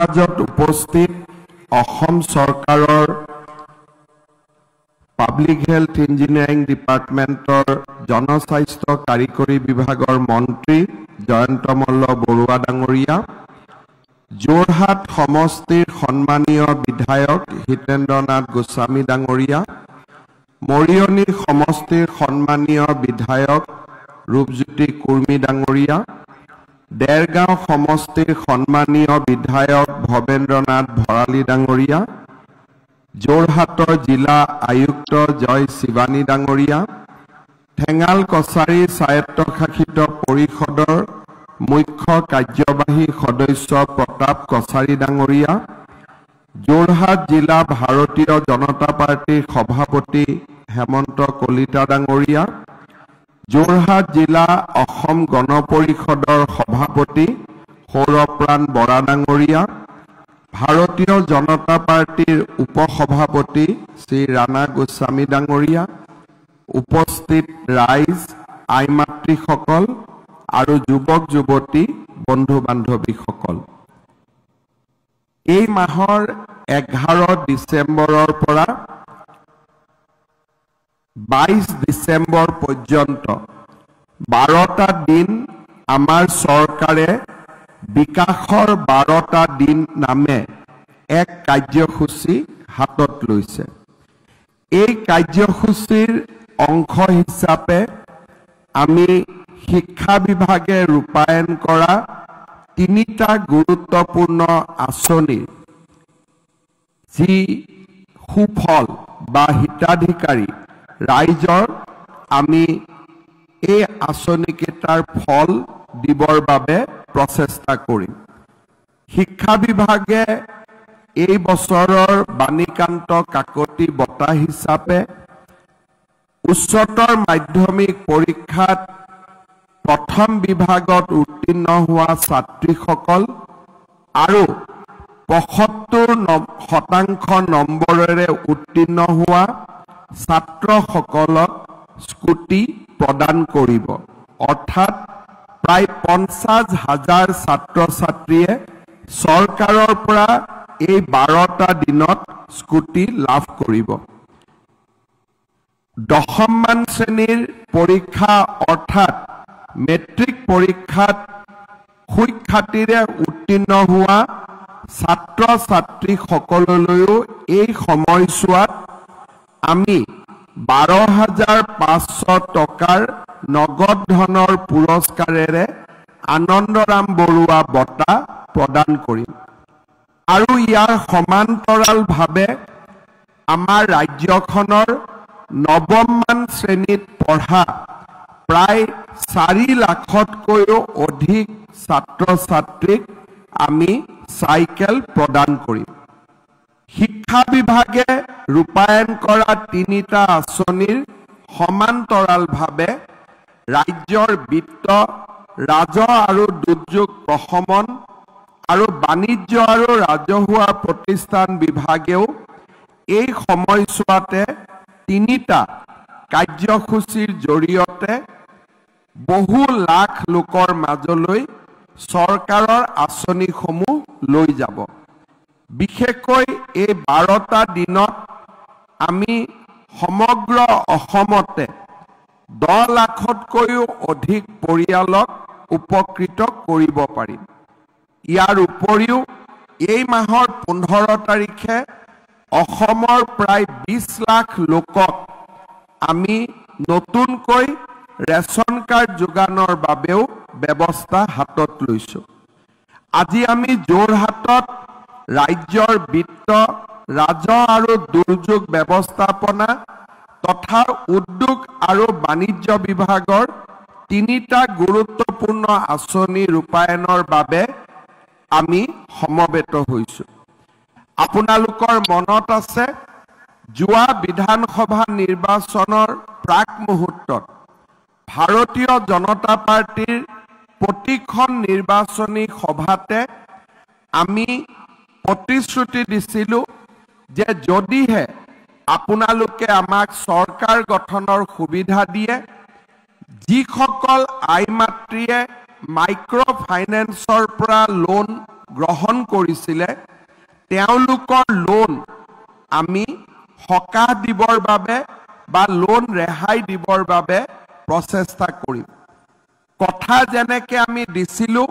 মাজত উপস্থিত অসম চৰকাৰৰ পাব্লিক হেল্থ ইঞ্জিনিয়াৰিং ডিপাৰ্টমেণ্টৰ জনস্বাস্থ্য কাৰিকৰী বিভাগৰ মন্ত্ৰী জয়ন্ত মল্ল বৰুৱা ডাঙৰীয়া, যোৰহাট সমষ্টিৰ সন্মানীয় বিধায়ক হিতেন্দ্ৰনাথ গোস্বামী ডাঙৰীয়া, মৰিয়নি সমষ্টিৰ সন্মানীয় বিধায়ক ৰূপজ্যোতি কুৰ্মী ডাঙৰীয়া, দেৰগাঁও সমষ্টিৰ সন্মানীয় বিধায়ক ভৱেন্দ্ৰনাথ ভৰালী ডাঙৰীয়া, যোৰহাটৰ জিলা আয়ুক্ত জয় শিৱানী ডাঙৰীয়া, ঠেঙাল কছাৰী স্বায়ত্তশাসিত পৰিষদৰ মুখ্য কাৰ্যবাহী সদস্য প্ৰতাপ কছাৰী ডাঙৰীয়া, যোৰহাট জিলা ভাৰতীয় জনতা পাৰ্টিৰ সভাপতি হেমন্ত কলিতা ডাঙৰীয়া, যোৰহাট জিলা অসম গণ পৰিষদৰ সভাপতি সৌৰপ্ৰাণ বৰা ডাঙৰীয়া, ভাৰতীয় জনতা পাৰ্টিৰ উপসভাপতি শ্ৰী ৰাণা গোস্বামী ডাঙৰীয়া, উপস্থিত ৰাইজ, আই মাতৃসকল আৰু যুৱক যুৱতী বন্ধু বান্ধৱীসকল, এই মাহৰ 11 ডিচেম্বৰৰ পৰা 22 ডিচেম্বৰ পৰ্যন্ত 12টা দিন আমাৰ চৰকাৰে বিকাশৰ 12টা দিন নামে এক কাৰ্যসূচী হাতত লৈছে। এই কাৰ্যসূচীৰ অংশ হিচাপে আমি শিক্ষা বিভাগে ৰূপায়ণ কৰা 3টা গুৰুত্বপূৰ্ণ আঁচনি যি সুফল বা হিতাধিকাৰী ৰাইজৰ আমি এই আঁচনিকেইটাৰ ফল দিবৰ বাবে প্ৰচেষ্টা কৰিম। শিক্ষা বিভাগে এই বছৰৰ বাণীকান্ত কাকতি বঁটা হিচাপে উচ্চতৰ মাধ্যমিক পৰীক্ষাত প্ৰথম বিভাগত উত্তীৰ্ণ হোৱা ছাত্ৰীসকল আৰু ৭৫% নম্বৰেৰে উত্তীৰ্ণ হোৱা ছাত্ৰসকলক স্কুটি প্ৰদান কৰিব। অৰ্থাৎ প্ৰায় ৫০,০০০ ছাত্ৰ ছাত্ৰীয়ে চৰকাৰৰ পৰা এই 12টা দিনত স্কুটি লাভ কৰিব। 10মান শ্ৰেণীৰ পৰীক্ষা অৰ্থাৎ মেট্ৰিক পৰীক্ষাত সুখ্যাতিৰে উত্তীৰ্ণ হোৱা ছাত্ৰ ছাত্ৰীসকললৈও এই সময়ছোৱাত আমি 12,৫০০ টকাৰ নগদ ধনৰ পুৰস্কাৰেৰে আনন্দৰাম বৰুৱা বঁটা প্ৰদান কৰিম। আৰু ইয়াৰ সমান্তৰালভাৱে আমাৰ ৰাজ্যখনৰ ৯মান শ্ৰেণীত পঢ়া প্ৰায় 4 লাখতকৈও অধিক ছাত্ৰ ছাত্ৰীক আমি চাইকেল প্ৰদান কৰিম। শিক্ষা বিভাগে ৰূপায়ণ কৰা 3টা আঁচনিৰ সমান্তৰালভাৱে ৰাজ্যৰ বিত্ত, ৰাজহ আৰু দুৰ্যোগ প্ৰশমন আৰু বাণিজ্য আৰু ৰাজহুৱা প্ৰতিষ্ঠান বিভাগেও এই সময়ছোৱাতে 3টা কাৰ্যসূচীৰ জৰিয়তে বহু লাখ লোকৰ মাজলৈ চৰকাৰৰ আঁচনিসমূহ লৈ যাব। বিশেষকৈ এই 12টা দিনত আমি সমগ্ৰ অসমতে 10 লাখতকৈও অধিক পৰিয়ালক উপকৃত কৰিব পাৰিম। ইয়াৰ উপৰিও এই মাহৰ 15 তাৰিখে অসমৰ প্ৰায় 20 লাখ লোকক আমি নতুনকৈ ৰেচন কাৰ্ড যোগানৰ বাবেও ব্যৱস্থা হাতত লৈছো। আজি আমি যোৰহাটত ৰাজ্যৰ বিত্ত, ৰাজহ আৰু দুৰ্যোগ ব্যৱস্থাপনা তথা উদ্যোগ আৰু বাণিজ্য বিভাগৰ 3টা গুৰুত্বপূৰ্ণ আঁচনি ৰূপায়ণৰ বাবে আমি সমবেত হৈছো। আপোনালোকৰ মনত আছে যোৱা বিধানসভা নিৰ্বাচনৰ প্ৰাক মুহূৰ্তত ভাৰতীয় জনতা পাৰ্টিৰ প্ৰতিখন নিৰ্বাচনী সভাতে আমি প্ৰতিশ্ৰুতি দিছিলো যে যদিহে আপোনালোকে আমাক চৰকাৰ গঠনৰ সুবিধা দিয়ে, যিসকল আই মাতৃয়ে মাইক্ৰ ফাইনেন্সৰ পৰা লোন গ্ৰহণ কৰিছিলে তেওঁলোকৰ লোন আমি হকাহ দিবৰ বাবে বা লোন ৰেহাই দিবৰ বাবে প্ৰচেষ্টা কৰিম কথা যেনেকৈ আমি দিছিলো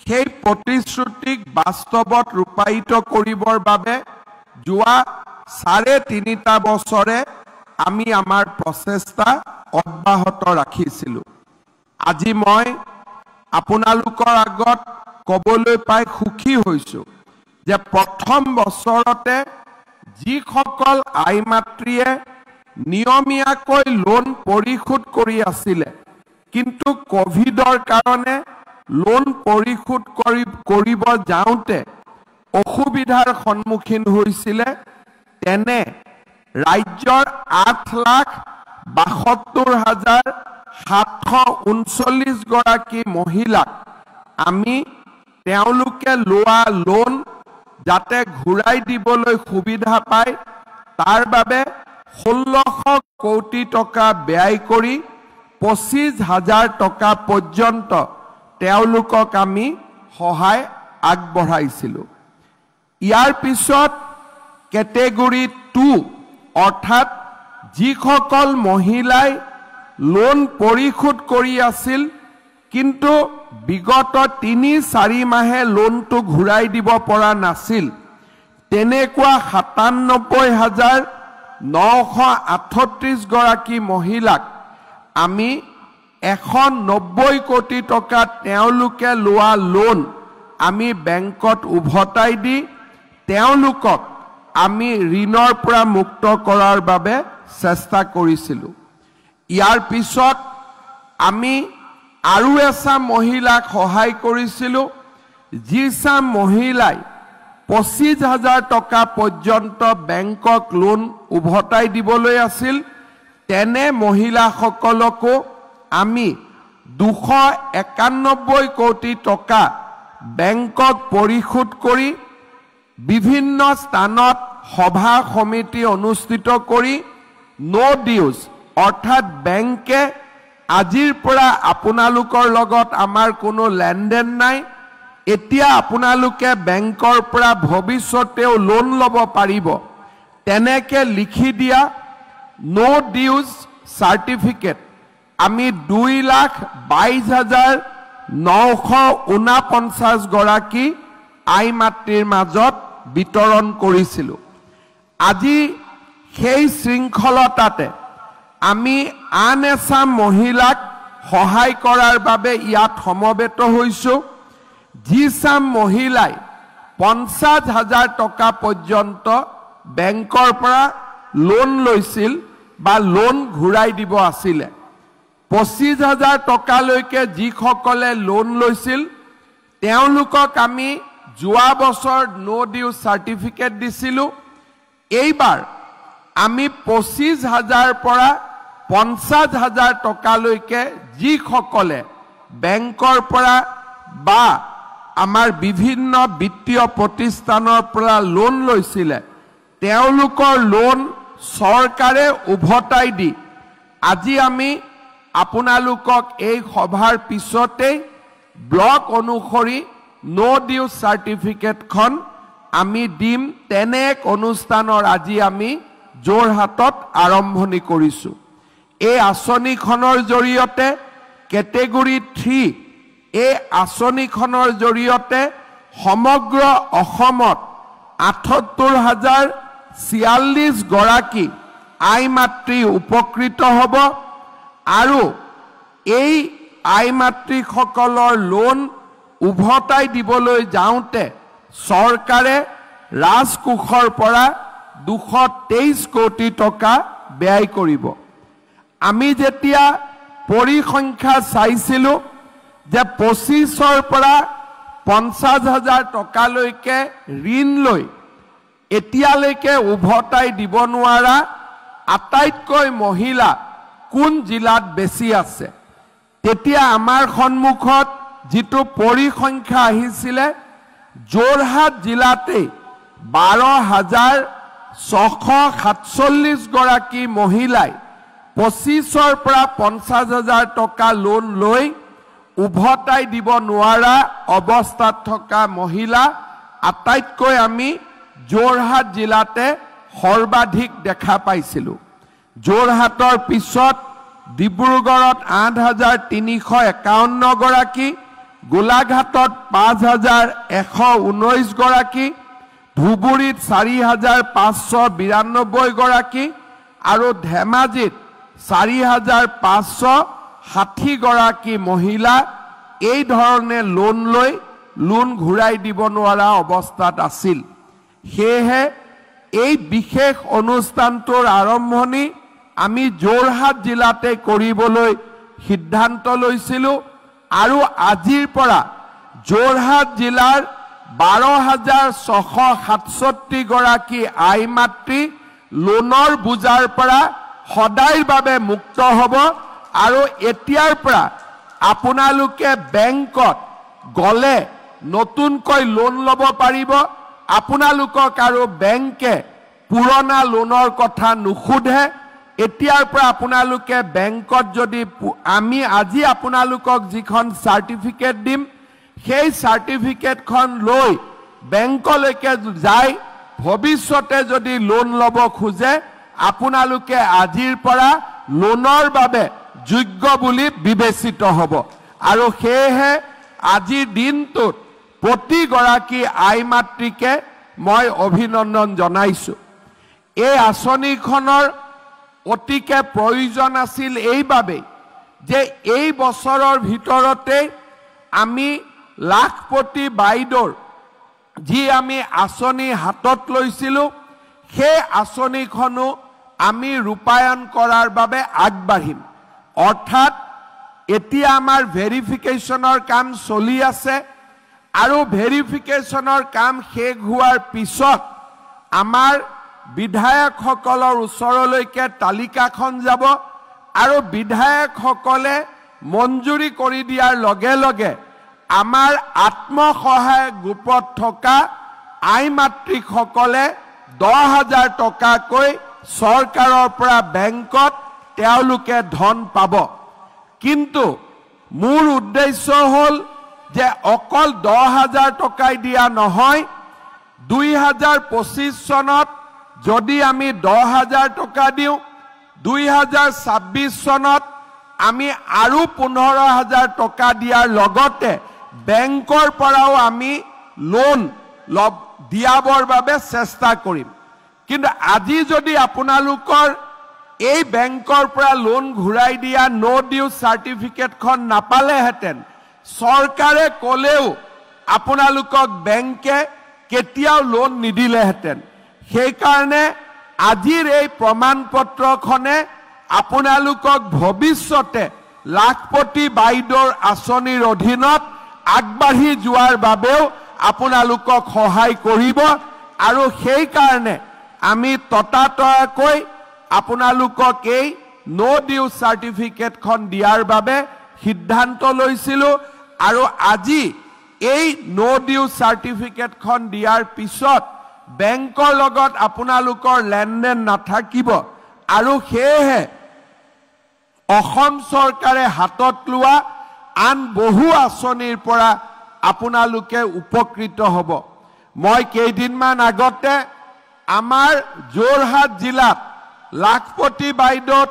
সেই প্ৰতিশ্ৰুতিক বাস্তৱত ৰূপায়িত কৰিবৰ বাবে যোৱা 3.5 বছৰে আমি আমাৰ প্ৰচেষ্টা অব্যাহত ৰাখিছিলো আজি মই আপোনালোকৰ আগত কবলৈ পাই সুখী হৈছো যে প্ৰথম বছৰতে যিসকল আইমাতৃয়ে নিয়মীয়াকৈ লোন পৰিশোধ কৰি আছিল কিন্তু কোভিডৰ কাৰণে লোন পৰিশোধ কৰিব যাওঁতে অসুবিধাৰ সন্মুখীন হৈছিল তেনে ৰাজ্যৰ 8,72,739 গৰাকী মহিলাক আমি তেওঁলোকে লোৱা লোন যাতে ঘূৰাই দিবলৈ সুবিধা পায় তাৰ বাবে 1600 কোটি টকা ব্যয় কৰি 25,000 টকা পৰ্যন্ত তেওঁলোকক আমি সহায় আগবঢ়াইছিলো ইয়াৰ পিছত কেটেগৰী 2 অৰ্থাৎ যিসকল মহিলাই লোন পৰিশোধ কৰি আছিল কিন্তু বিগত 3-4 মাহে লোনটো ঘূৰাই দিব পৰা নাছিল তেনেকুৱা 97,938 গৰাকী মহিলাক আমি 190 কোটি টকা তেওঁলোকে লোৱা লোন আমি বেংকত উভতাই দি তেওঁলোকক আমি ঋণৰ পৰা মুক্ত কৰাৰ বাবে চেষ্টা কৰিছিলো ইয়াৰ পিছত আমি আৰু এসা মহিলাক সহায় কৰিছিলো যিসা মহিলাই 25,000 টকা পৰ্যন্ত বেংকক লোন উভতাই দিবলৈ আছিল তেনে মহিলাসকলকো আমি 291 কোটি টকা বেংকক পৰিশোধ কৰি বিভিন্ন স্থানত সভা সমিতি অনুষ্ঠিত কৰি নো ডিউজ অৰ্থাৎ বেংকে আজিৰ পৰা আপোনালোকৰ লগত আমাৰ কোনো লেনদেন নাই এতিয়া আপোনালোকে বেংকৰ পৰা ভৱিষ্যতেও লোন ল'ব পাৰিব তেনেকে লিখি দিয়া নো ডিউজ সাৰ্টিফিকেট আমি 2,22,949 গৰাকী আইমাতৃৰ মাজত বিতৰণ কৰিছিলো আজি সেই শৃংখলতাতে আমি আন এসা মহিলাক সহায় কৰাৰ বাবে ইয়াত সমবেত হৈছো যিসা মহিলাই 50,000 টকা পৰ্যন্ত বেংকৰ পৰা লোন লৈছিল বা লোন ঘূৰাই দিব আছিল 25,000 টকালৈকে যিসকলে লোন লৈছিল তেওঁলোকক আমি যোৱা বছৰ নো ডিউ সাৰ্টিফিকেট দিছিলো এইবাৰ আমি 25,000 পৰা 50,000 টকালৈকে যিসকলে বেংকৰ পৰা বা আমাৰ বিভিন্ন বিত্তীয় প্ৰতিষ্ঠানৰ পৰা লোন লৈছিল তেওঁলোকৰ লোন চৰকাৰে উভতাই দি আজি আমি আপোনালোকক এই সভাৰ পিছতে ব্লক অনুসৰি নো ডিউ সাৰ্টিফিকেটখন আমি দিম তেনে এক অনুষ্ঠানৰ আজি আমি যোৰহাটত আৰম্ভণি কৰিছো এই আঁচনিখনৰ জৰিয়তে কেটেগৰী 3 এই আঁচনিখনৰ জৰিয়তে সমগ্ৰ অসমত 78,046 গৰাকী আইমাতৃ উপকৃত হ'ব আৰু এই আইমাতৃসকলৰ লোন উভতাই দিবলৈ যাওঁতে চৰকাৰে ৰাজকোষৰ পৰা 223 কোটি টকা ব্যয় কৰিব আমি যেতিয়া পৰিসংখ্যা চাইছিলো যে 25ৰ পৰা 50,000 টকালৈকে ঋণ লৈ এতিয়ালৈকে উভতাই দিব নোৱাৰা আটাইতকৈ মহিলা কোন জিলাত বেছি আছে তেতিয়া আমাৰ সন্মুখত যিটো পৰিসংখ্যা আহিছিল যোৰহাট জিলাতে 12,647 গৰাকী মহিলাই 25ৰ পৰা 50,000 টকা লোন লৈ উভতাই দিব নোৱাৰা অৱস্থাত থকা মহিলা আটাইতকৈ আমি যোৰহাট জিলাতে সৰ্বাধিক দেখা পাইছিলোঁ। যোৰহাটৰ পিছত ডিব্ৰুগড়ত 8,351 গৰাকী, গোলাঘাটত 5,119 গৰাকী, ধুবুৰীত 4,592 গৰাকী আৰু ধেমাজিত 4,560 গৰাকী মহিলা এই ধৰণে লোন লৈ লোন ঘূৰাই দিব নোৱাৰা অৱস্থাত আছিল। সেয়েহে এই বিশেষ অনুষ্ঠানটোৰ আৰম্ভণি আমি যোৰহাট জিলাতে কৰিবলৈ সিদ্ধান্ত লৈছিলোঁ আৰু আজিৰ পৰা যোৰহাট জিলাৰ 12,667 গৰাকী আই মাতৃ লোনৰ বোজাৰ পৰা সদায়ৰ বাবে মুক্ত হ'ব আৰু এতিয়াৰ পৰা আপোনালোকে বেংকত গলে নতুনকৈ লোন ল'ব পাৰিব। আপোনালোকক আৰু বেংকে পুৰণা লোনৰ কথা নুসুধে। এতিয়াৰ পৰা আপোনালোকে বেংকত যদি আমি আজি আপোনালোকক যিখন চাৰ্টিফিকেট দিম সেই চাৰ্টিফিকেটখন লৈ বেংকলৈকে যাই ভৱিষ্যতে যদি লোন ল'ব খোজে আপোনালোকে আজিৰ পৰা লোনৰ বাবে যোগ্য বুলি বিবেচিত হ'ব। আৰু সেয়েহে আজিৰ দিনটোত প্ৰতিগৰাকী আই মাতৃকে মই অভিনন্দন জনাইছোঁ। এই আঁচনিখনৰ অতিকে প্ৰয়োজন আছিল এইবাবেই যে এই বছৰৰ ভিতৰতে আমি লাখপতি বাইদেউৰ যি আমি আঁচনি হাতত লৈছিলোঁ সেই আঁচনিখনো আমি ৰূপায়ণ কৰাৰ বাবে আগবাঢ়িম। অৰ্থাৎ এতিয়া আমাৰ ভেৰিফিকেশ্যনৰ কাম চলি আছে আৰু ভেৰিফিকেশ্যনৰ কাম শেষ হোৱাৰ পিছত আমাৰ বিধায়কসকলৰ ওচৰলৈকে তালিকাখন যাব আৰু বিধায়কসকলে মঞ্জুৰি কৰি দিয়াৰ লগে লগে আমাৰ আত্মসহায়ক গোটত থকা আই মাতৃসকলে 10,000 টকাকৈ চৰকাৰৰ পৰা বেংকত তেওঁলোকে ধন পাব। কিন্তু মোৰ উদ্দেশ্য হ'ল যে অকল 10,000 টকাই দিয়া নহয়, 2025 চনত যদি আমি 10,000 টকা দিওঁ, 2026 চনত আমি আৰু 15,000 টকা দিয়াৰ লগতে বেংকৰ পৰাও আমি লোন দিয়াবৰ বাবে চেষ্টা কৰিম। কিন্তু আজি যদি আপোনালোকৰ এই বেংকৰ পৰা লোন ঘূৰাই দিয়া নো ডিউ চাৰ্টিফিকেটখন নাপালেহেঁতেন চৰকাৰে ক'লেও আপোনালোকক বেংকে কেতিয়াও লোন নিদিলেহেঁতেন। সেইকাৰণে আজিৰ এই প্ৰমাণ পত্ৰখনে আপোনালোকক ভৱিষ্যতে লাখপতি বাইদেউৰ আঁচনিৰ অধীনত আগবাঢ়ি যোৱাৰ বাবেও আপোনালোকক সহায় কৰিব আৰু সেইকাৰণে আমি ততাতয়াকৈ আপোনালোকক এই নো ডিউ চাৰ্টিফিকেটখন দিয়াৰ বাবে সিদ্ধান্ত লৈছিলোঁ। আৰু আজি এই নো ডিউ চাৰ্টিফিকেটখন দিয়াৰ পিছত বেংকৰ লগত আপোনালোকৰ লেনদেন নাথাকিব আৰু সেয়েহে অসম চৰকাৰে হাতত লোৱা আন বহু আঁচনিৰ পৰা আপোনালোকে উপকৃত হ'ব। মই কেইদিনমান আগতে আমাৰ যোৰহাট জিলাত লাখপতি বাইদেউত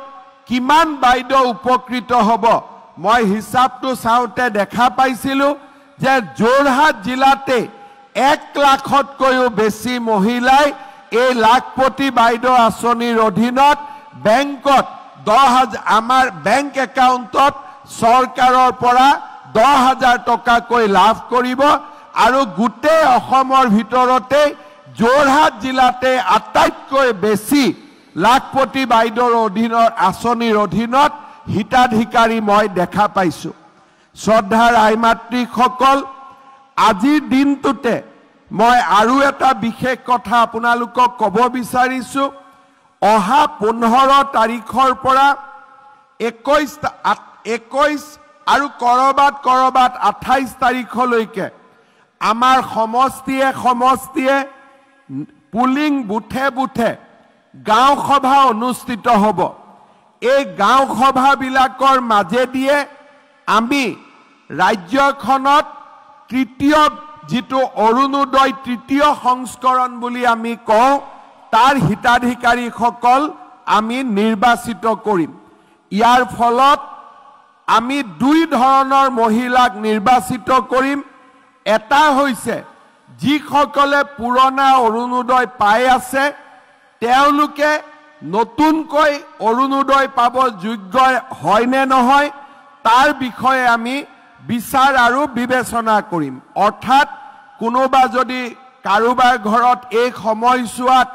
কিমান বাইদেউ উপকৃত হ'ব মই হিচাপটো চাওঁতে দেখা পাইছিলোঁ যে যোৰহাট জিলাতে 1 লাখতকৈও বেছি মহিলাই এই লাখপতি বাইদেউ আঁচনিৰ অধীনত বেংকত 10,000 আমাৰ বেংক একাউণ্টত চৰকাৰৰ পৰা 10,000 টকাকৈ লাভ কৰিব আৰু গোটেই অসমৰ ভিতৰতে যোৰহাট জিলাতে আটাইতকৈ বেছি লাখপতি বাইদেউৰ অধীনৰ আঁচনিৰ অধীনত হিতাধিকাৰী মই দেখা পাইছোঁ। শ্ৰদ্ধাৰ আই মাতৃসকল, আজিৰ দিনটোতে মই আৰু এটা বিশেষ কথা আপোনালোকক ক'ব বিচাৰিছোঁ। অহা 15 তাৰিখৰ পৰা 21 আৰু কৰবাত 28 তাৰিখলৈকে আমাৰ সমষ্টিয়ে পুলিং বুথে গাঁও সভা অনুষ্ঠিত হ'ব। এই গাঁও সভাবিলাকৰ মাজেদিয়ে আমি ৰাজ্যখনত তৃতীয় যিটো অৰুণোদয় তৃতীয় সংস্কৰণ বুলি আমি কওঁ তাৰ হিতাধিকাৰীসকল আমি নিৰ্বাচিত কৰিম। ইয়াৰ ফলত আমি দুই ধৰণৰ মহিলাক নিৰ্বাচিত কৰিম। এটা হৈছে যিসকলে পুৰণা অৰুণোদয় পাই আছে তেওঁলোকে নতুনকৈ অৰুণোদয় পাব যোগ্য হয় নে নহয় তাৰ বিষয়ে আমি বিচাৰ আৰু বিবেচনা কৰিম। অৰ্থাৎ কোনোবা যদি কাৰোবাৰ ঘৰত এই সময়ছোৱাত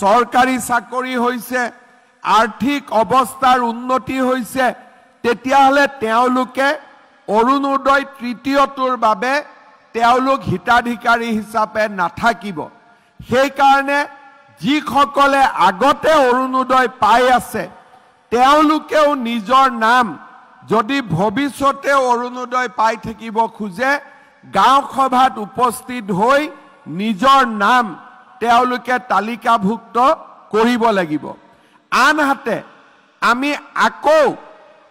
চৰকাৰী চাকৰি হৈছে, আৰ্থিক অৱস্থাৰ উন্নতি হৈছে, তেতিয়াহ'লে তেওঁলোকে অৰুণোদয় তৃতীয়টোৰ বাবে তেওঁলোক হিতাধিকাৰী হিচাপে নাথাকিব। সেইকাৰণে যিসকলে আগতে অৰুণোদয় পাই আছে তেওঁলোকেও নিজৰ নাম যদি ভৱিষ্যতে অৰুণোদয় পাই থাকিব খোজে গাঁও সভাত উপস্থিত হৈ নিজৰ নাম তেওঁলোকে তালিকাভুক্ত কৰিব লাগিব। আনহাতে আমি আকৌ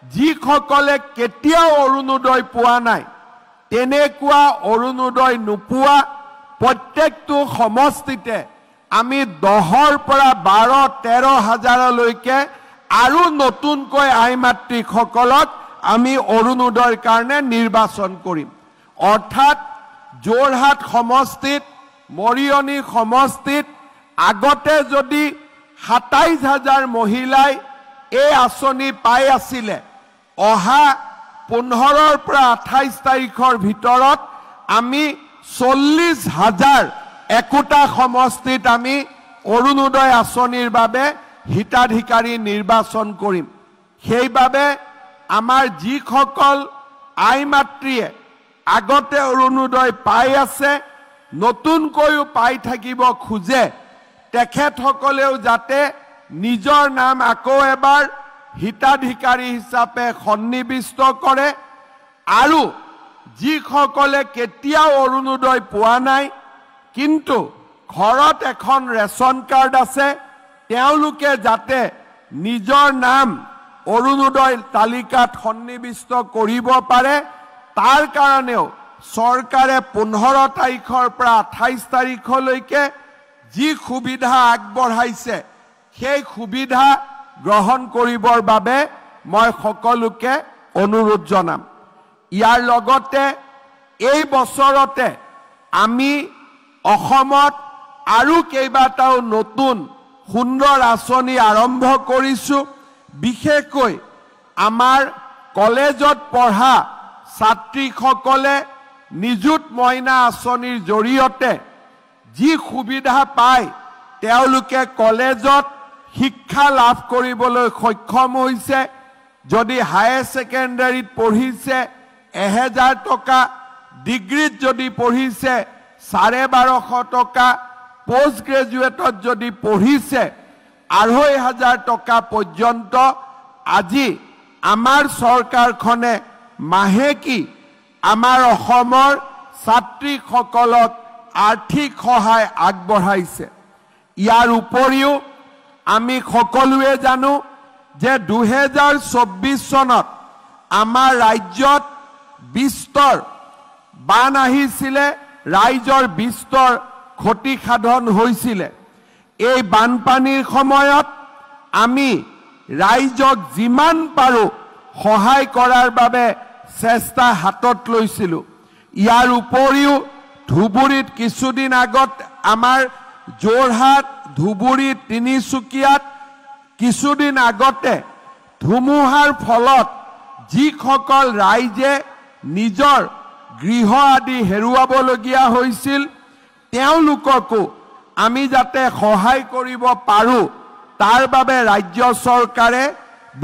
যিসকলে কেতিয়াও অৰুণোদয় পোৱা নাই তেনেকুৱা অৰুণোদয় নোপোৱা প্ৰত্যেকটো সমষ্টিতে আমি 10ৰ পৰা 12-13 হাজাৰলৈকে আৰু নতুনকৈ আই মাতৃসকলক আমি অৰুণোদয়ৰ কাৰণে নিৰ্বাচন কৰিম। অৰ্থাৎ যোৰহাট সমষ্টিত মৰিয়নি সমষ্টিত আগতে যদি 27,000 মহিলাই এই আঁচনি পাই আছিলে অহা 15ৰ পৰা 28 তাৰিখৰ ভিতৰত আমি 40,000 একোটা সমষ্টিত আমি অৰুণোদয় আঁচনিৰ বাবে হিতাধিকাৰী নিৰ্বাচন কৰিম। সেইবাবে আমাৰ যিসকল আই মাতৃয়ে আগতে অৰুণোদয় পাই আছে নতুনকৈও পাই থাকিব খোজে তেখেতসকলেও যাতে নিজৰ নাম আকৌ এবাৰ হিতাধিকাৰী হিচাপে সন্নিবিষ্ট কৰে আৰু যিসকলে কেতিয়াও অৰুণোদয় পোৱা নাই কিন্তু ঘৰত এখন ৰেচন কাৰ্ড আছে তেওঁলোকে যাতে নিজৰ নাম অৰুণোদয় তালিকাত সন্নিবিষ্ট কৰিব পাৰে তাৰ কাৰণেও চৰকাৰে 15 তাৰিখৰ পৰা 28 তাৰিখলৈকে যি সুবিধা আগবঢ়াইছে সেই সুবিধা গ্ৰহণ কৰিবৰ বাবে মই সকলোকে অনুৰোধ জনাম। ইয়াৰ লগতে এই বছৰতে আমি অসমত আৰু কেইবাটাও নতুন সুন্দৰ আঁচনি আৰম্ভ কৰিছো। বিশেষকৈ আমাৰ কলেজত পঢ়া ছাত্ৰীসকলে নিযুত মইনা আঁচনিৰ জৰিয়তে যি সুবিধা পায় তেওঁলোকে কলেজত শিক্ষা লাভ কৰিবলৈ সক্ষম হৈছে। যদি হায়াৰ ছেকেণ্ডাৰীত পঢ়িছে 1000 টকা, ডিগ্ৰীত যদি পঢ়িছে 1250 টকা, পোষ্ট গ্ৰেজুৱেটত যদি পঢ়িছে 2500 টকা পৰ্যন্ত আজি আমাৰ চৰকাৰখনে মাহেকী আমাৰ অসমৰ ছাত্ৰীসকলক আৰ্থিক সহায় আগবঢ়াইছে। ইয়াৰ উপৰিও আমি সকলোৱে জানো যে 2024 চনত আমাৰ ৰাজ্যত বিস্তৰ বান আহিছিলে, ৰাইজৰ বিস্তৰ ক্ষতিসাধন হৈছিলে। এই বানপানীৰ সময়ত আমি ৰাইজক যিমান পাৰো সহায় কৰাৰ বাবে চেষ্টা হাতত লৈছিলো। ইয়াৰ উপৰিও ধুবুৰীত কিছুদিন আগত আমাৰ যোৰহাট, ধুবুৰী, তিনিচুকীয়াত কিছুদিন আগতে ধুমুহাৰ ফলত যিসকল ৰাইজে নিজৰ গৃহ আদি হেৰুৱাবলগীয়া হৈছিল তেওঁলোককো আমি যাতে সহায় কৰিব পাৰো তাৰ বাবে ৰাজ্য চৰকাৰে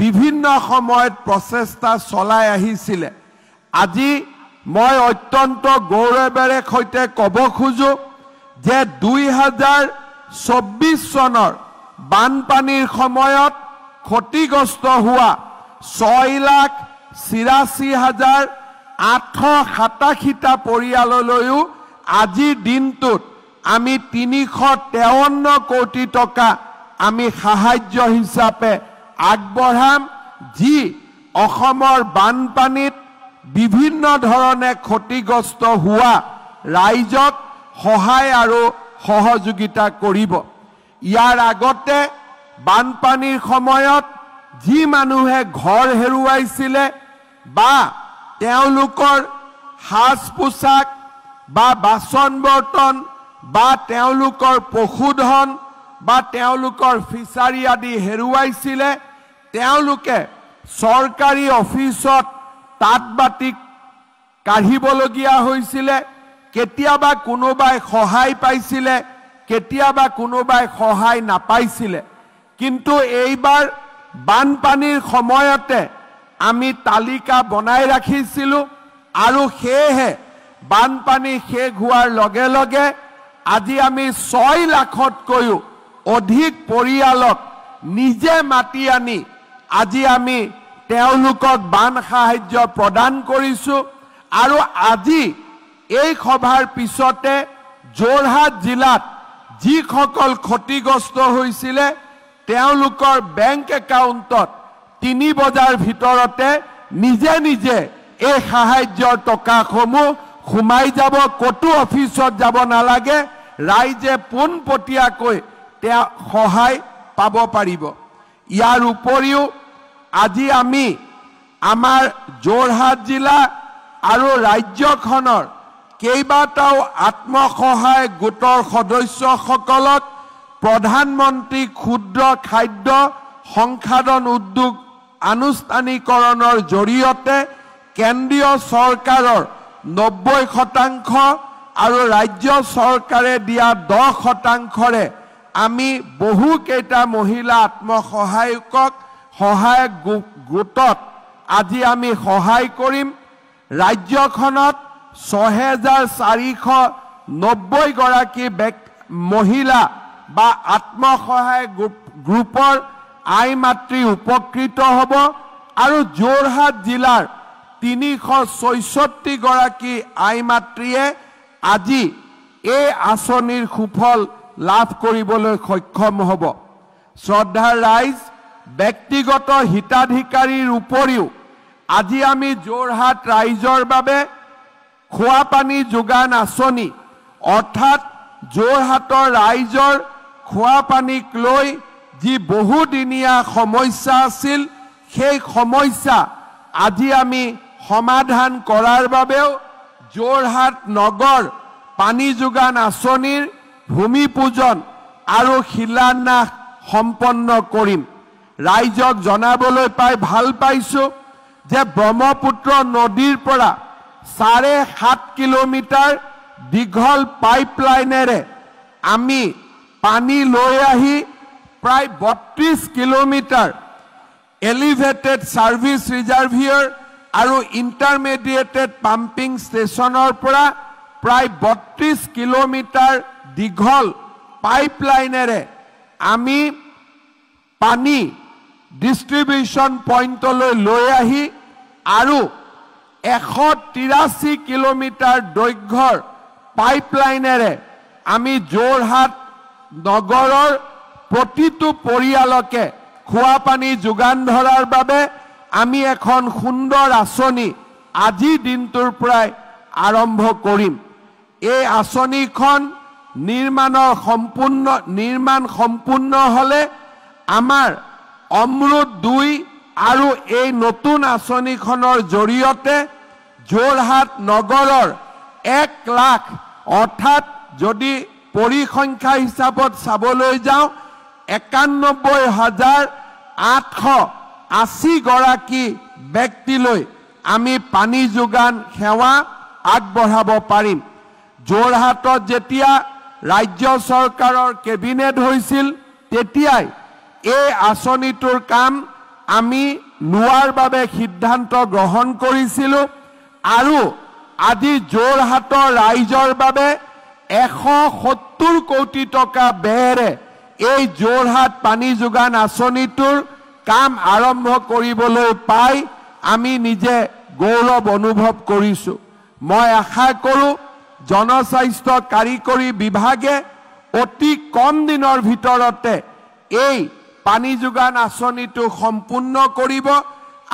বিভিন্ন সময়ত প্ৰচেষ্টা চলাই আহিছিল। আজি মই অত্যন্ত গৌৰৱেৰে সৈতে ক'ব খোজো যে 2024 চনৰ বানপানীৰ সময়ত ক্ষতিগ্ৰস্ত হোৱা 6,84,887টা পৰিয়াললৈও আজিৰ দিনটোত আমি 353 কোটি টকা আমি সাহায্য হিচাপে আগবঢ়াম, যি অসমৰ বানপানীত বিভিন্ন ধৰণে ক্ষতিগ্ৰস্ত হোৱা ৰাইজক সহায় আৰু সহযোগিতা কৰিব। ইয়াৰ আগতে বানপানীৰ সময়ত যি মানুহে ঘৰ হেৰুৱাইছিলে বা তেওঁলোকৰ সাজ পোছাক বা বাচন বৰ্তন বা তেওঁলোকৰ পশুধন বা তেওঁলোকৰ ফিচাৰী আদি হেৰুৱাইছিলে, তেওঁলোকে চৰকাৰী অফিচত তাঁত বাতি কাঢ়িবলগীয়া হৈছিলে। কেতিয়াবা কোনোবাই সহায় পাইছিলে, কেতিয়াবা কোনোবাই সহায় নাপাইছিলে। কিন্তু এইবাৰ বানপানীৰ সময়তে আমি তালিকা বনাই ৰাখিছিলোঁ আৰু সেয়েহে বানপানী শেষ হোৱাৰ লগে লগে আজি আমি 6 লাখতকৈও অধিক পৰিয়ালক নিজে মাতি আনি আজি আমি তেওঁলোকক বান সাহায্য প্ৰদান কৰিছোঁ। আৰু আজি এই সভাৰ পিছতে যোৰহাট জিলাত যিসকল ক্ষতিগ্ৰস্ত হৈছিলে তেওঁলোকৰ বেংক একাউণ্টত 3 বজাৰ ভিতৰতে নিজে নিজে এই সাহায্যৰ টকাসমূহ সোমাই যাব। কতো অফিচত যাব নালাগে, ৰাইজে পোনপটীয়াকৈ সহায় পাব পাৰিব। ইয়াৰ উপৰিও আজি আমি আমাৰ যোৰহাট জিলা আৰু ৰাজ্যখনৰ কেইবাটাও আত্মসহায়ক গোটৰ সদস্যসকলক প্ৰধানমন্ত্ৰী ক্ষুদ্ৰ খাদ্য সংসাধন উদ্যোগ আনুষ্ঠানিকৰণৰ জৰিয়তে কেন্দ্ৰীয় চৰকাৰৰ 90% আৰু ৰাজ্য চৰকাৰে দিয়া 10%ৰে আমি বহুকেইটা মহিলা আত্মসহায়কক সহায়ক গোটত আজি আমি সহায় কৰিম। ৰাজ্যখনত 6490 গৰাকী মহিলা বা আত্মসহায়ক গ্ৰুপৰ আই মাতৃ উপকৃত হ'ব আৰু যোৰহাট জিলাৰ 366 গৰাকী আই মাতৃয়ে আজি এই আঁচনিৰ সুফল লাভ কৰিবলৈ সক্ষম হ'ব। শ্ৰদ্ধাৰ ৰাইজ, ব্যক্তিগত হিতাধিকাৰীৰ উপৰিও আজি আমি যোৰহাট ৰাইজৰ বাবে খোৱা পানী যোগান আঁচনি অৰ্থাৎ যোৰহাটৰ ৰাইজৰ খোৱা পানীক লৈ যি বহুদিনীয়া সমস্যা আছিল, সেই সমস্যা আজি আমি সমাধান কৰাৰ বাবেও যোৰহাট নগৰ পানী যোগান আঁচনিৰ ভূমি পূজন আৰু শিলান্যাস সম্পন্ন কৰিম। ৰাইজক জনাবলৈ পাই ভাল পাইছোঁ যে ব্ৰহ্মপুত্ৰ নদীৰ পৰা 7.5 কিলোমিটাৰ দীঘল পাইপলাইনেৰে আমি পানী লৈ আহি প্ৰায় 32 কিলোমিটাৰ এলিভেটেড সাৰ্ভিস ৰিজাৰ্ভিয়াৰ আৰু ইণ্টাৰমিডিয়েটেড পাম্পিং ষ্টেচনৰ পৰা প্ৰায় 32 কিলোমিটাৰ দীঘল পাইপলাইনেৰে আমি পানী ডিস্ট্ৰিবিউশন পইণ্টলৈ লৈ আহি আৰু 183 কিলোমিটাৰ দৈৰ্ঘ্যৰ পাইপলাইনেৰে আমি যোৰহাট নগৰৰ প্ৰতিটো পৰিয়ালকে খোৱা পানী যোগান ধৰাৰ বাবে আমি এখন সুন্দৰ আঁচনি আজি দিনটোৰ পৰাই আৰম্ভ কৰিম। এই আঁচনিখন নিৰ্মাণ সম্পূৰ্ণ হ'লে আমাৰ অমৃত 2 আৰু এই নতুন আঁচনিখনৰ জৰিয়তে যোৰহাট নগৰৰ 1 লাখ অৰ্থাৎ যদি পৰিসংখ্যা হিচাপত চাবলৈ যাওঁ 91,880 গৰাকী ব্যক্তিলৈ আমি পানী যোগান সেৱা আগবঢ়াব পাৰিম। যোৰহাটত যেতিয়া ৰাজ্য চৰকাৰৰ কেবিনেট হৈছিল তেতিয়াই এই আঁচনিটোৰ কাম আমি লোৱাৰ বাবে সিদ্ধান্ত গ্ৰহণ কৰিছিলোঁ আৰু আজি যোৰহাটৰ ৰাইজৰ বাবে 170 কোটি টকা ব্যয়েৰে এই যোৰহাট পানী যোগান আঁচনিটোৰ কাম আৰম্ভ কৰিবলৈ পাই আমি নিজে গৌৰৱ অনুভৱ কৰিছোঁ। মই আশা কৰোঁ জনস্বাস্থ্য কাৰিকৰী বিভাগে অতি কম দিনৰ ভিতৰতে এই পানী যোগান আঁচনিটো সম্পূৰ্ণ কৰিব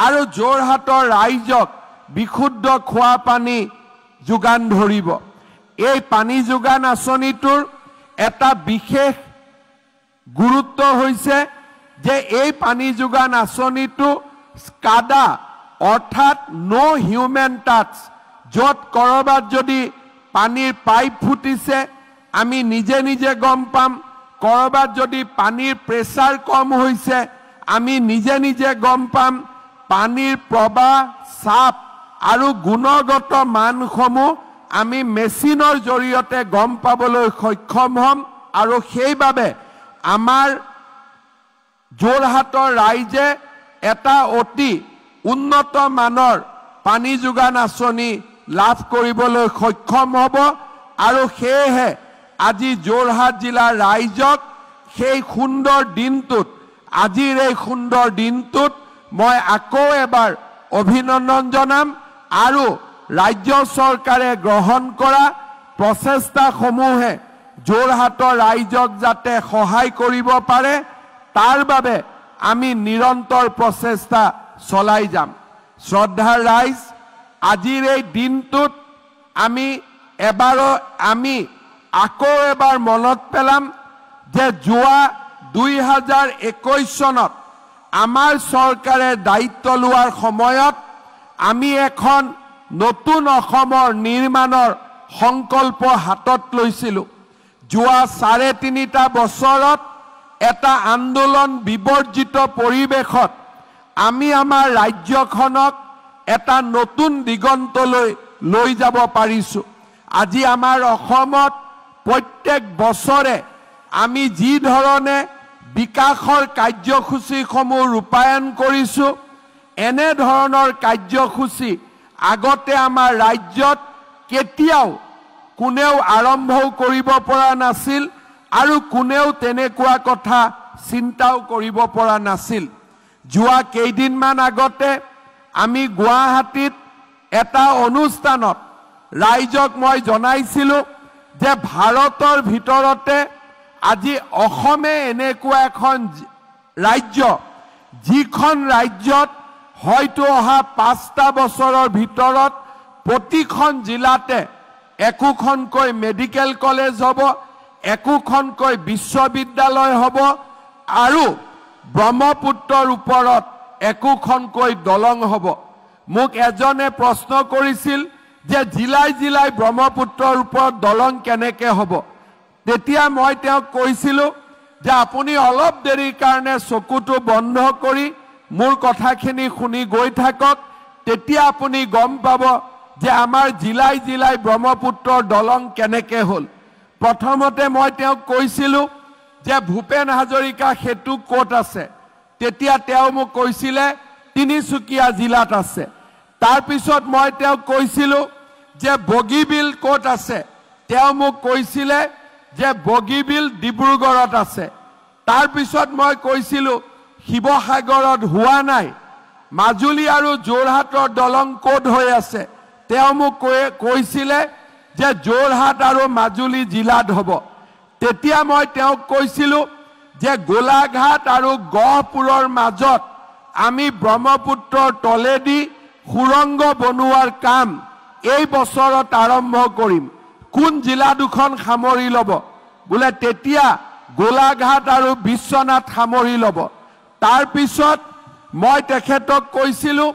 আৰু যোৰহাটৰ ৰাইজক বিশুদ্ধ খোৱা পানী যোগান ধৰিব এই পানী যোগান আঁচনিটোৰ এটা বিশেষ গুৰুত্ব হৈছে যে এই পানী যোগান আঁচনিটো স্কাডা অৰ্থাৎ নো হিউম্যান টাচ য'ত কৰবাত যদি পানীৰ পাইপ ফুটিছে আমি নিজে নিজে গম পাম কৰবাত যদি পানীৰ প্ৰেছাৰ কম হৈছে আমি নিজে নিজে গম পাম পানীৰ প্ৰবাহ চাপ আৰু গুণগত মানসমূহ আমি মেচিনৰ জৰিয়তে গম পাবলৈ সক্ষম হম আৰু সেইবাবে আমাৰ যোৰহাটৰ ৰাইজে এটা অতি উন্নত মানৰ পানী যোগান আঁচনি লাভ কৰিবলৈ সক্ষম হ'ব আৰু সেয়েহে আজি যোৰহাট জিলাৰ ৰাইজক সেই সুন্দৰ দিনটোত আজিৰ এই সুন্দৰ দিনটোত মই আকৌ এবাৰ অভিনন্দন জনাম আৰু ৰাজ্য চৰকাৰে গ্ৰহণ কৰা প্ৰচেষ্টাসমূহে যোৰহাটৰ ৰাইজক যাতে সহায় কৰিব পাৰে তাৰ বাবে আমি নিৰন্তৰ প্ৰচেষ্টা চলাই যাম শ্ৰদ্ধাৰ ৰাইজ আজিৰ এই দিনটোত আমি আকৌ এবাৰ মনত পেলাম যে যোৱা 2021 চনত আমাৰ চৰকাৰে দায়িত্ব লোৱাৰ সময়ত আমি এখন নতুন অসমৰ নিৰ্মাণৰ সংকল্প হাতত লৈছিলোঁ যোৱা 3.5 বছৰত এটা আন্দোলন বিবৰ্জিত পৰিৱেশত আমি আমাৰ ৰাজ্যখনক এটা নতুন দিগন্তলৈ লৈ যাব পাৰিছো আজি আমাৰ অসমত প্ৰত্যেক বছৰে আমি যি ধৰণে বিকাশৰ কাৰ্যসূচীসমূহ ৰূপায়ণ কৰিছো এনে ধৰণৰ কাৰ্যসূচী আগতে আমাৰ ৰাজ্যত কেতিয়াও কোনেও আৰম্ভও কৰিব পৰা নাছিল আৰু কোনেও তেনেকুৱা কথা চিন্তাও কৰিব পৰা নাছিল যোৱা কেইদিনমান আগতে আমি গুৱাহাটীত এটা অনুষ্ঠানত ৰাইজক মই জনাইছিলোঁ যে ভাৰতৰ ভিতৰতে আজি অসমে এনেকুৱা এখন ৰাজ্য যিখন ৰাজ্যত হয়তো অহা 5টা বছৰৰ ভিতৰত প্ৰতিখন জিলাতে একোখনকৈ মেডিকেল কলেজ হ'ব একোখনকৈ বিশ্ববিদ্যালয় হ'ব আৰু ব্ৰহ্মপুত্ৰৰ ওপৰত একোখনকৈ দলং হ'ব মোক এজনে প্ৰশ্ন কৰিছিল যে জিলাই জিলাই ব্ৰহ্মপুত্ৰৰ ওপৰত দলং কেনেকৈ হ'ব তেতিয়া মই তেওঁক কৈছিলোঁ যে আপুনি অলপ দেৰিৰ কাৰণে চকুটো বন্ধ কৰি মোৰ কথাখিনি শুনি গৈ থাকক তেতিয়া আপুনি গম পাব যে আমাৰ জিলাই জিলাই ব্ৰহ্মপুত্ৰৰ দলং কেনেকৈ হ'ল প্ৰথমতে মই তেওঁক কৈছিলোঁ যে ভূপেন হাজৰিকা সেতু ক'ত আছে তেতিয়া তেওঁ মোক কৈছিলে তিনিচুকীয়া জিলাত আছে তাৰ পিছত মই তেওঁক কৈছিলোঁ যে বগীবিল ক'ত আছে তেওঁ মোক কৈছিলে যে বগীবিল ডিব্ৰুগড়ত আছে তাৰ পিছত মই কৈছিলোঁ শিৱসাগৰত হোৱা নাই মাজুলী আৰু যোৰহাটৰ দলং ক'ত হৈ আছে তেওঁ মোক কৈছিলে যে যোৰহাট আৰু মাজুলী জিলাত হ'ব তেতিয়া মই তেওঁক কৈছিলোঁ যে গোলাঘাট আৰু গহপুৰৰ মাজত আমি ব্ৰহ্মপুত্ৰৰ তলেদি সুৰংগ বনোৱাৰ কাম এই বছৰত আৰম্ভ কৰিম কোন জিলা দুখন সামৰি ল'ব বোলে তেতিয়া গোলাঘাট আৰু বিশ্বনাথ সামৰি ল'ব তাৰ পিছত মই তেখেতক কৈছিলোঁ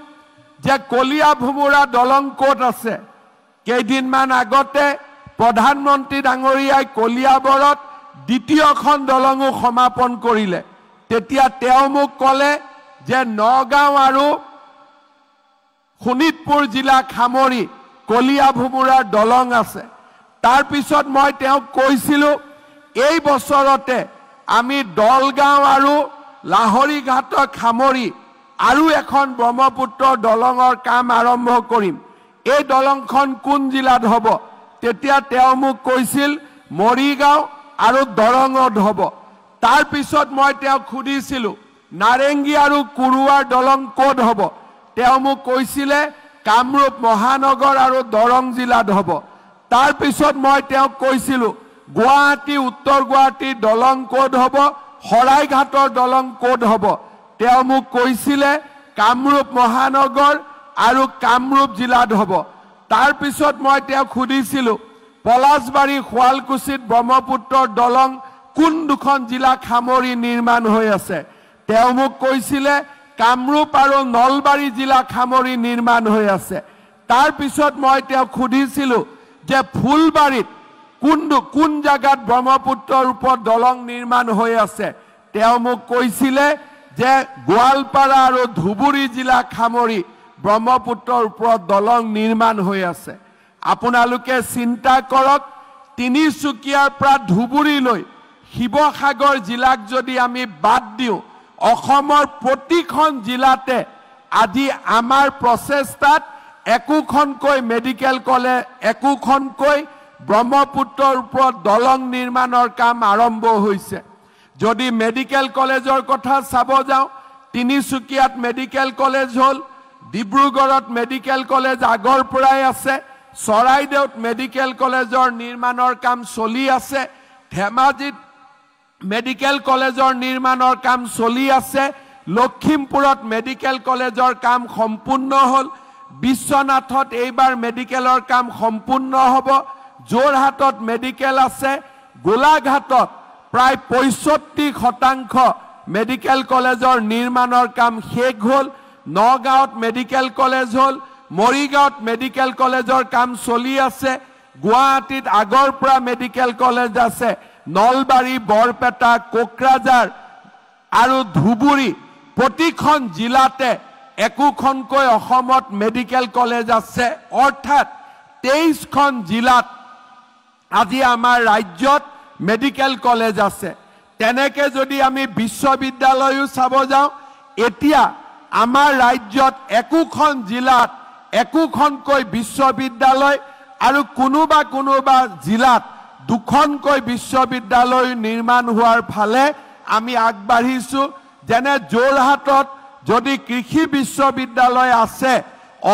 যে কলিয়া ভুমুৰা দলং ক'ত আছে কেইদিনমান আগতে প্ৰধানমন্ত্ৰী ডাঙৰীয়াই কলিয়াবৰত দ্বিতীয়খন দলঙো সমাপন কৰিলে তেতিয়া তেওঁ মোক ক'লে যে নগাঁও আৰু শোণিতপুৰ জিলা সামৰি কলিয়া ভুমুৰাৰ দলং আছে তাৰ পিছত মই তেওঁক কৈছিলোঁ এই বছৰতে আমি দলগাঁও আৰু লাহৰি ঘাটক সামৰি আৰু এখন ব্ৰহ্মপুত্ৰৰ দলঙৰ কাম আৰম্ভ কৰিম এই দলংখন কোন জিলাত হ'ব তেতিয়া তেওঁ মোক কৈছিল মৰিগাঁও আৰু দৰঙত হ'ব তাৰ পিছত মই তেওঁক সুধিছিলোঁ নাৰেংগী আৰু কুৰুৱাৰ দলং ক'ত হ'ব তেওঁ মোক কৈছিলে কামৰূপ মহানগৰ আৰু দৰং জিলাত হ'ব তাৰ পিছত মই তেওঁক কৈছিলোঁ গুৱাহাটী উত্তৰ গুৱাহাটীৰ দলং ক'ত হ'ব শৰাইঘাটৰ দলং ক'ত হ'ব তেওঁ মোক কৈছিলে কামৰূপ মহানগৰ আৰু কামৰূপ জিলাত হ'ব তাৰ পিছত মই তেওঁ খুদিছিলো পলাশবাৰী শুৱালকুছিত ব্ৰহ্মপুত্ৰৰ দলং কোন দুখন জিলা খামৰি নিৰ্মাণ হৈ আছে তেওঁ মোক কৈছিলে কামৰূপ আৰু নলবাৰী জিলা খামৰি নিৰ্মাণ হৈ আছে তাৰ পিছত মই তেওঁ খুদিছিলো যে ফুলবাৰীত কোন জায়গাত ব্ৰহ্মপুত্ৰৰ ওপৰত দলং নিৰ্মাণ হৈ আছে তেওঁ মোক কৈছিলে যে গোৱালপাৰা আৰু ধুবুৰী জিলা খামৰি ব্ৰহ্মপুত্ৰৰ ওপৰত দলং নিৰ্মাণ হৈ আছে আপোনালোকে চিন্তা কৰক তিনিচুকীয়াৰ পৰা ধুবুৰীলৈ শিৱসাগৰ জিলাক যদি আমি বাদ দিওঁ অসমৰ প্ৰতিখন জিলাতে আজি আমাৰ প্ৰচেষ্টাত একোখনকৈ মেডিকেল কলেজ একোখনকৈ ব্ৰহ্মপুত্ৰৰ ওপৰত দলং নিৰ্মাণৰ কাম আৰম্ভ হৈছে যদি মেডিকেল কলেজৰ কথা চাব যাওঁ তিনিচুকীয়াত মেডিকেল কলেজ হ'ল ডিব্ৰুগড়ত মেডিকেল কলেজ আগৰ পৰাই আছে চৰাইদেউত মেডিকেল কলেজৰ নিৰ্মাণৰ কাম চলি আছে ধেমাজিত মেডিকেল কলেজৰ নিৰ্মাণৰ কাম চলি আছে লখিমপুৰত মেডিকেল কলেজৰ কাম সম্পূৰ্ণ হ'ল বিশ্বনাথত এইবাৰ মেডিকেলৰ কাম সম্পূৰ্ণ হ'ব যোৰহাটত মেডিকেল আছে গোলাঘাটত প্ৰায় ৬৫% মেডিকেল কলেজৰ নিৰ্মাণৰ কাম শেষ হ'ল নগাঁৱত মেডিকেল কলেজ হ'ল মৰিগাঁৱত মেডিকেল কলেজৰ কাম চলি আছে গুৱাহাটীত আগৰ পৰা মেডিকেল কলেজ আছে নলবাৰী বৰপেটা কোকৰাঝাৰ আৰু ধুবুৰী প্ৰতিখন জিলাতে একোখনকৈ অসমত মেডিকেল কলেজ আছে অৰ্থাৎ ২৩খন জিলাত আজি আমাৰ ৰাজ্যত মেডিকেল কলেজ আছে তেনেকে যদি আমি বিশ্ববিদ্যালয়ও চাব যাওঁ এতিয়া আমাৰ ৰাজ্যত একোখন জিলাত একোখনকৈ বিশ্ববিদ্যালয় আৰু কোনোবা জিলাত দুখনকৈ বিশ্ববিদ্যালয় নিৰ্মাণ হোৱাৰ ফালে আমি আগবাঢ়িছো যেনে যোৰহাটত যদি কৃষি বিশ্ববিদ্যালয় আছে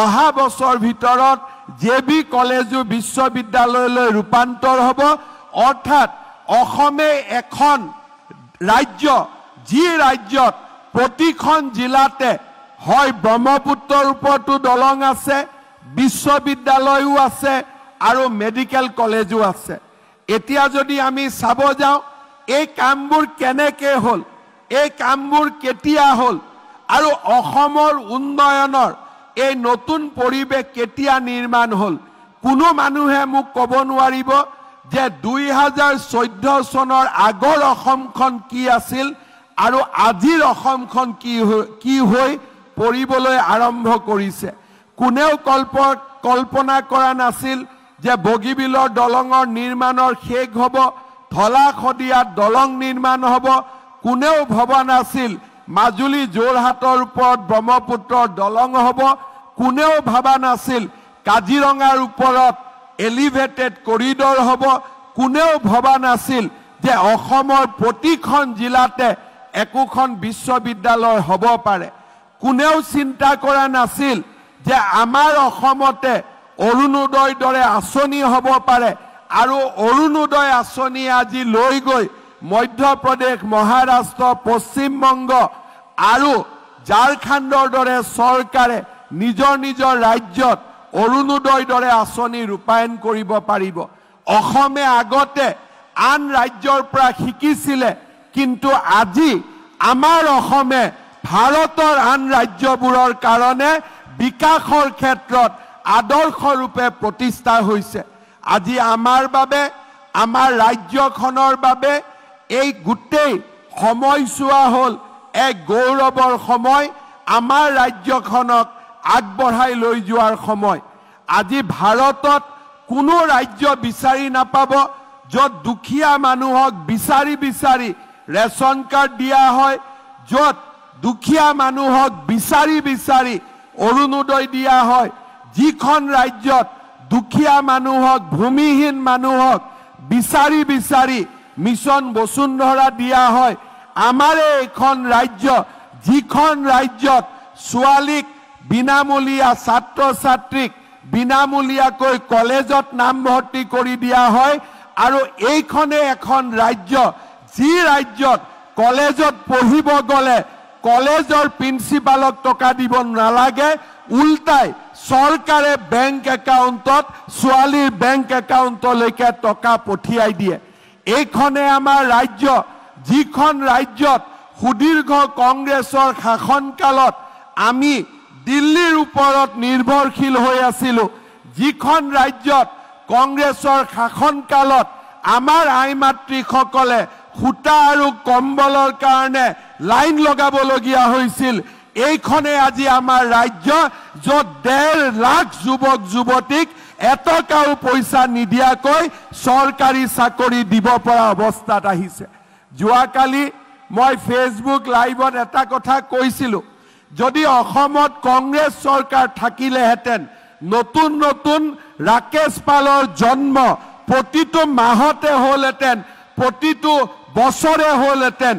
অহা বছৰ ভিতৰত জেবি কলেজো বিশ্ববিদ্যালয়লৈ ৰূপান্তৰ হ'ব অৰ্থাৎ অসমে এখন ৰাজ্য যি ৰাজ্যত প্ৰতিখন জিলাতে হয় ব্ৰহ্মপুত্ৰৰ ওপৰতো দলং আছে বিশ্ববিদ্যালয়ও আছে আৰু মেডিকেল কলেজো আছে এতিয়া যদি আমি চাব যাওঁ এই কামবোৰ কেনেকৈ হ'ল এই কামবোৰ কেতিয়া হ'ল আৰু অসমৰ উন্নয়নৰ এই নতুন পৰিৱেশ কেতিয়া নিৰ্মাণ হ'ল কোনো মানুহে মোক ক'ব নোৱাৰিব যে ২০১৪ চনৰ আগৰ অসমখন কি আছিল আৰু আজিৰ অসমখন কি হৈ পৰিবলৈ আৰম্ভ কৰিছে কোনেও কল্পনা কৰা নাছিল যে বগীবিলৰ দলঙৰ নিৰ্মাণৰ শেষ হ'ব ধলাশদিয়াত দলং নিৰ্মাণ হ'ব কোনেও ভবা নাছিল মাজুলী যোৰহাটৰ ওপৰত ব্ৰহ্মপুত্ৰৰ দলং হ'ব কোনেও ভাবা নাছিল কাজিৰঙাৰ ওপৰত এলিভেটেড কৰিডৰ হ'ব কোনেও ভবা নাছিল যে অসমৰ প্ৰতিখন জিলাতে একোখন বিশ্ববিদ্যালয় হ'ব পাৰে কোনেও চিন্তা কৰা নাছিল যে আমাৰ অসমতে অৰুণোদয়ৰ দৰে আঁচনি হ'ব পাৰে আৰু অৰুণোদয় আঁচনি আজি লৈ গৈ মধ্যপ্ৰদেশ মহাৰাষ্ট্ৰ পশ্চিমবংগ আৰু ঝাৰখণ্ডৰ দৰে চৰকাৰে নিজৰ ৰাজ্যত অৰুণোদয়ৰ দৰে আঁচনি ৰূপায়ণ কৰিব পাৰিব অসমে আগতে আন ৰাজ্যৰ পৰা শিকিছিলে কিন্তু আজি আমাৰ অসমে ভাৰতৰ আন ৰাজ্যবোৰৰ কাৰণে বিকাশৰ ক্ষেত্ৰত আদৰ্শ ৰূপে প্ৰতিষ্ঠা হৈছে আজি আমাৰ বাবে আমাৰ ৰাজ্যখনৰ বাবে এই গোটেই সময়ছোৱা হ'ল এক গৌৰৱৰ সময় আমাৰ ৰাজ্যখনক আগবঢ়াই লৈ যোৱাৰ সময় আজি ভাৰতত কোনো ৰাজ্য বিচাৰি নাপাব য'ত দুখীয়া মানুহক বিচাৰি ৰেচন কাৰ্ড দিয়া হয় য'ত দুখীয়া মানুহক বিচাৰি অৰুণোদয় দিয়া হয় যিখন ৰাজ্যত দুখীয়া মানুহক ভূমিহীন মানুহক বিচাৰি মিছন বসুন্ধৰা দিয়া হয় আমাৰ এইখন ৰাজ্য যিখন ৰাজ্যত ছোৱালীক বিনামূলীয়া ছাত্ৰ ছাত্ৰীক বিনামূলীয়াকৈ কলেজত নামভৰ্তি কৰি দিয়া হয় আৰু এইখনে এখন ৰাজ্য যি ৰাজ্যত কলেজত পঢ়িব গ'লে কলেজৰ প্ৰিন্সিপালক টকা দিব নালাগে উল্টাই চৰকাৰে বেংক একাউণ্টত ছোৱালীৰ বেংক একাউণ্টলৈকে টকা পঠিয়াই দিয়ে এইখনে আমাৰ ৰাজ্য যিখন ৰাজ্যত সুদীৰ্ঘ কংগ্ৰেছৰ শাসনকালত আমি দিল্লীৰ ওপৰত নিৰ্ভৰশীল হৈ আছিলো যিখন ৰাজ্যত কংগ্ৰেছৰ শাসনকালত আমাৰ আই মাতৃসকলে খুটা আৰু কম্বলৰ কাৰণে লাইন লগাবলগীয়া হৈছিল এইখনে আজি আমাৰ ৰাজ্য য'ত 1.5 লাখ যুৱক যুৱতীক এটকাও পইচা নিদিয়াকৈ চৰকাৰী চাকৰি দিব পৰা অৱস্থাত আহিছে যোৱাকালি মই ফেচবুক লাইভত এটা কথা কৈছিলো যদি অসমত কংগ্ৰেছ চৰকাৰ থাকিলেহেঁতেন নতুন নতুন ৰাকেশ পালৰ জন্ম প্ৰতিটো মাহতে হ'লহেঁতেন প্ৰতিটো বছৰে হ'লহেঁতেন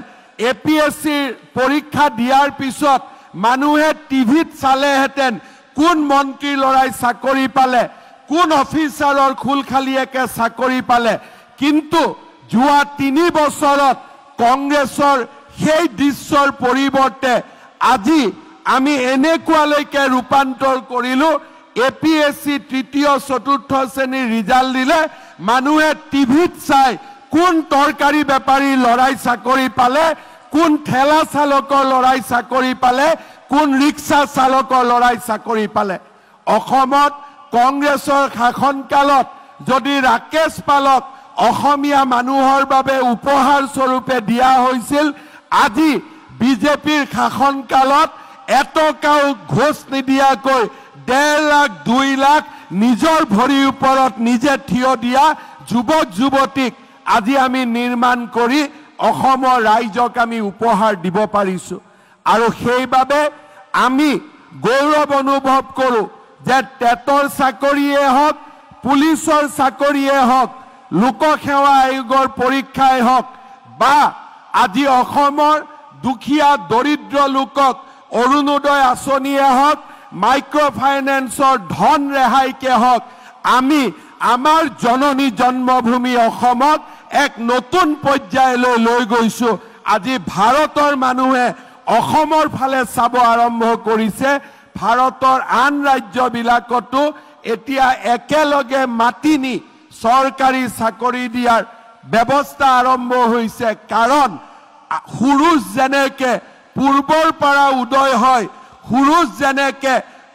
এপিএছচিৰ পৰীক্ষা দিয়াৰ পিছত মানুহে টিভিত চালেহেঁতেন কোন মন্ত্ৰীৰ ল'ৰাই চাকৰি পালে কোন অফিচাৰৰ খুলখালিয়েকে চাকৰি পালে কিন্তু যোৱা 3 বছৰত কংগ্ৰেছৰ সেই দৃশ্যৰ পৰিৱৰ্তে আজি আমি এনেকুৱালৈকে ৰূপান্তৰ কৰিলো এপিএছচি তৃতীয় চতুৰ্থ শ্ৰেণীৰ ৰিজাল্ট দিলে মানুহে টিভিত চাই কোন তৰকাৰী বেপাৰীৰ ল'ৰাই চাকৰি পালে কোন ঠেলা চালকৰ ল'ৰাই চাকৰি পালে কোন ৰিক্সা চালকৰ ল'ৰাই চাকৰি পালে অসমত কংগ্ৰেছৰ শাসনকালত যদি ৰাকেশ পালক অসমীয়া মানুহৰ বাবে উপহাৰ স্বৰূপে দিয়া হৈছিল আজি বিজেপিৰ শাসনকালত এটকাও ঘোষ নিদিয়াকৈ 1.5 লাখ 2 লাখ নিজৰ ভৰিৰ ওপৰত নিজে থিয় দিয়া যুৱক যুৱতীক আজি আমি নিৰ্মাণ কৰি অসমৰ ৰাইজক আমি উপহাৰ দিব পাৰিছো আৰু সেইবাবে আমি গৌৰৱ অনুভৱ কৰো যে টেটৰ চাকৰিয়ে হওক পুলিচৰ চাকৰিয়ে হওক লোকসেৱা আয়োগৰ পৰীক্ষাই হওক বা আজি অসমৰ দুখীয়া দৰিদ্ৰ লোকক অৰুণোদয় আঁচনিয়ে হওক মাইক্ৰ ফাইনেন্সৰ ধন ৰেহাইকে হওক আমি আমাৰ জননী জন্মভূমি অসমক এক নতুন পৰ্যায়লৈ লৈ গৈছো আজি ভাৰতৰ মানুহে অসমৰ ফালে চাব আৰম্ভ কৰিছে ভাৰতৰ আন ৰাজ্যবিলাকতো এতিয়া একেলগে মাতি নি চৰকাৰী চাকৰি দিয়াৰ ব্যৱস্থা আৰম্ভ হৈছে কাৰণ সূৰুজ যেনেকে পূৰ্বৰ পৰা উদয় হয় সূৰুজ যেনেকে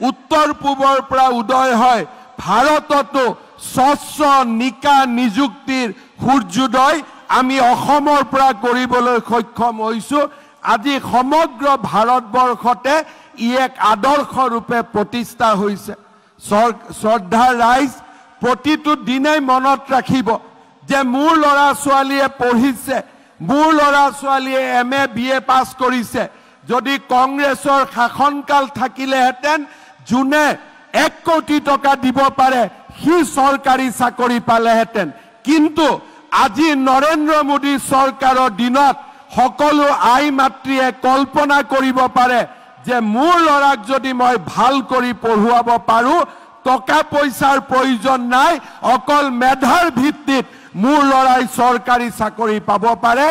উত্তৰ পূবৰ পৰা উদয় হয় ভাৰততো স্বচ্ছ নিকা নিযুক্তিৰ সূৰ্যোদয় আমি অসমৰ পৰা কৰিবলৈ সক্ষম হৈছো আজি সমগ্ৰ ভাৰতবৰ্ষতে ই এক আদৰ্শ ৰূপে প্ৰতিষ্ঠা হৈছে শ্ৰদ্ধা ৰাইজ প্ৰতিটো দিনেই মনত ৰাখিব যে মোৰ ল'ৰা ছোৱালীয়ে পঢ়িছে মোৰ ল'ৰা ছোৱালীয়ে MA BA পাছ কৰিছে যদি কংগ্ৰেছৰ শাসনকাল থাকিলেহেঁতেন যোনে 1 কোটি টকা দিব পাৰে সি চৰকাৰী চাকৰি পালেহেঁতেন কিন্তু আজি নৰেন্দ্ৰ মোদী চৰকাৰৰ দিনত সকলো আই মাতৃয়ে কল্পনা কৰিব পাৰে যে মোৰ ল'ৰাক যদি মই ভাল কৰি পঢ়ুৱাব পাৰো টকা পইচাৰ প্ৰয়োজন নাই অকল মেধাৰ ভিত্তিত মোৰ ল'ৰাই চৰকাৰী চাকৰি পাব পাৰে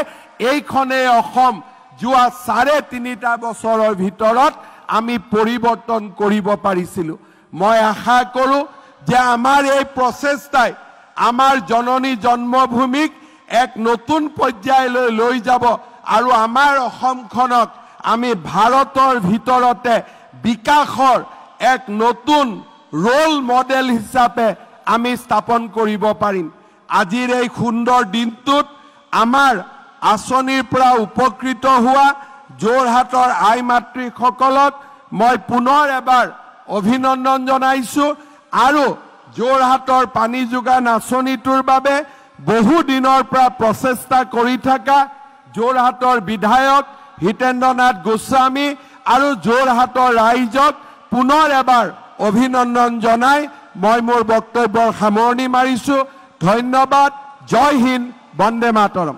এইখনে অসম যোৱা 3.5 বছৰৰ ভিতৰত আমি পৰিৱৰ্তন কৰিব পাৰিছিলো মই আশা কৰো যে আমাৰ এই প্ৰচেষ্টাই আমাৰ জননী জন্মভূমিক এক নতুন পৰ্যায়লৈ লৈ যাব আৰু আমাৰ অসমখনক আমি ভাৰতৰ ভিতৰতে বিকাশৰ এক নতুন ৰোল মডেল হিচাপে আমি স্থাপন কৰিব পাৰিম আজিৰ এই সুন্দৰ দিনটোত আমাৰ আঁচনিৰ পৰা উপকৃত হোৱা যোৰহাটৰ আই মাতৃসকলক মই পুনৰ এবাৰ অভিনন্দন জনাইছো আৰু যোৰহাটৰ পানী যোগান আঁচনিটোৰ বাবে বহু দিনৰ পৰা প্ৰচেষ্টা কৰি থকা যোৰহাটৰ বিধায়ক হিতেন্দ্ৰনাথ গোস্বামী আৰু যোৰহাটৰ ৰাইজক পুনৰ এবাৰ অভিনন্দন জনাই মই মোৰ বক্তব্যৰ সামৰণি মাৰিছো ধন্যবাদ জয় হিন্দ বন্দে মাতৰম